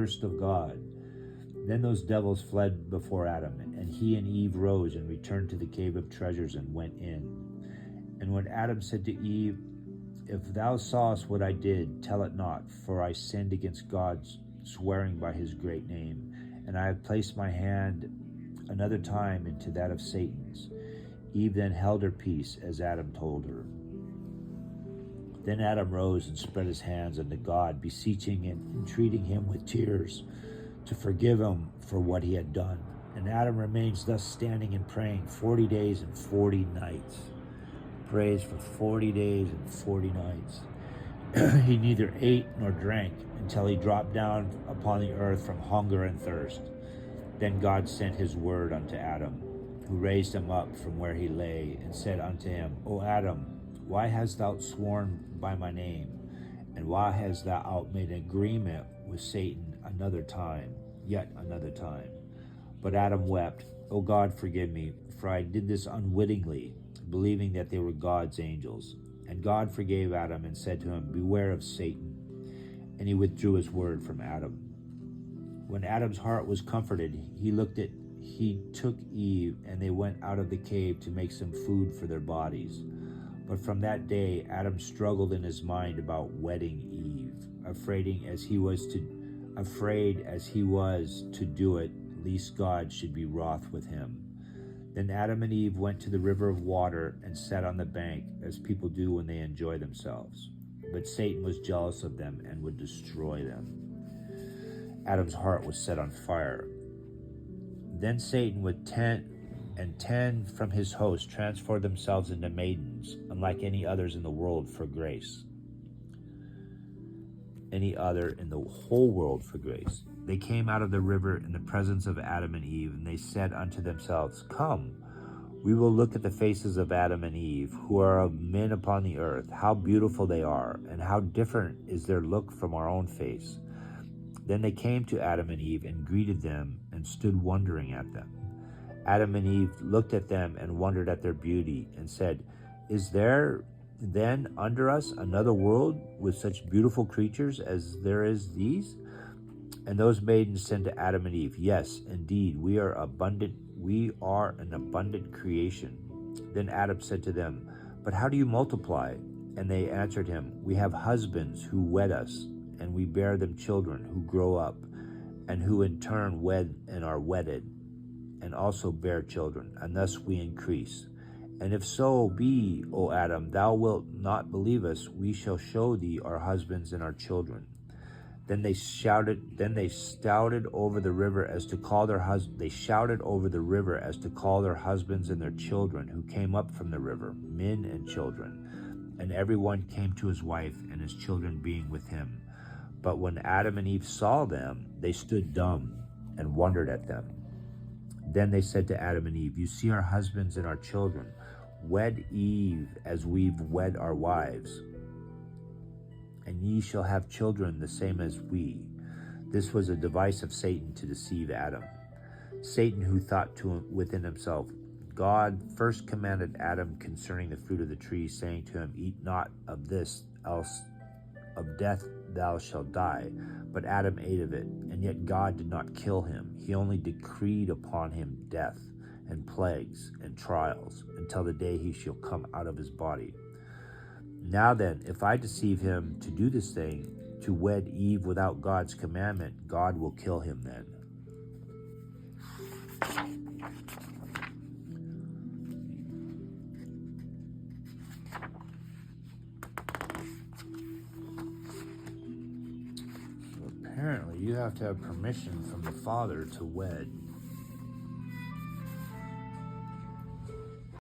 First of God. Then those devils fled before Adam, and he and Eve rose and returned to the cave of treasures and went in. And when Adam said to Eve, "If thou sawest what I did, tell it not, for I sinned against God, swearing by his great name, and I have placed my hand another time into that of Satan's." Eve then held her peace, as Adam told her. Then Adam rose and spread his hands unto God, beseeching and entreating him with tears to forgive him for what he had done. And Adam remains thus standing and praying 40 days and 40 nights. Prays for 40 days and 40 nights. He neither ate nor drank until he dropped down upon the earth from hunger and thirst. Then God sent his word unto Adam, who raised him up from where he lay, and said unto him, O Adam, why hast thou sworn by my name? And why hast thou made an agreement with Satan another time, yet another time? But Adam wept, O God, forgive me, for I did this unwittingly, believing that they were God's angels. And God forgave Adam and said to him, Beware of Satan. And he withdrew his word from Adam. When Adam's heart was comforted, he took Eve, and they went out of the cave to make some food for their bodies. But from that day, Adam struggled in his mind about wedding Eve, afraid as he was to do it, lest God should be wroth with him. Then Adam and Eve went to the river of water and sat on the bank, as people do when they enjoy themselves. But Satan was jealous of them and would destroy them. Adam's heart was set on fire. Then Satan with 10 from his host transformed themselves into maidens, unlike any others in the world for grace. Any other in the whole world for grace. They came out of the river in the presence of Adam and Eve, and they said unto themselves, Come, we will look at the faces of Adam and Eve, who are of men upon the earth, how beautiful they are, and how different is their look from our own face. Then they came to Adam and Eve and greeted them and stood wondering at them. Adam and Eve looked at them and wondered at their beauty, and said, Is there then under us another world with such beautiful creatures as there is these? And those maidens said to Adam and Eve, Yes, indeed, we are an abundant creation. Then Adam said to them, But how do you multiply? And they answered him, We have husbands who wed us, and we bear them children who grow up, and who in turn wed and are wedded, and also bear children, and thus we increase. And if so be, O Adam, thou wilt not believe us, we shall show thee our husbands and our children. Then they shouted over the river as to call their husbands and their children who came up from the river, men and children. And everyone came to his wife and his children being with him. But when Adam and Eve saw them, they stood dumb and wondered at them. Then they said to Adam and Eve, You see our husbands and our children. Wed Eve as we've wed our wives, and ye shall have children the same as we. This was a device of Satan to deceive Adam. Satan, who thought within himself, God first commanded Adam concerning the fruit of the tree, saying to him, Eat not of this, else of death thou shalt die. But Adam ate of it, and yet God did not kill him. He only decreed upon him death and plagues and trials until the day he shall come out of his body. Now then, if I deceive him to do this thing, to wed Eve without God's commandment, God will kill him then. So apparently you have to have permission from the father to wed.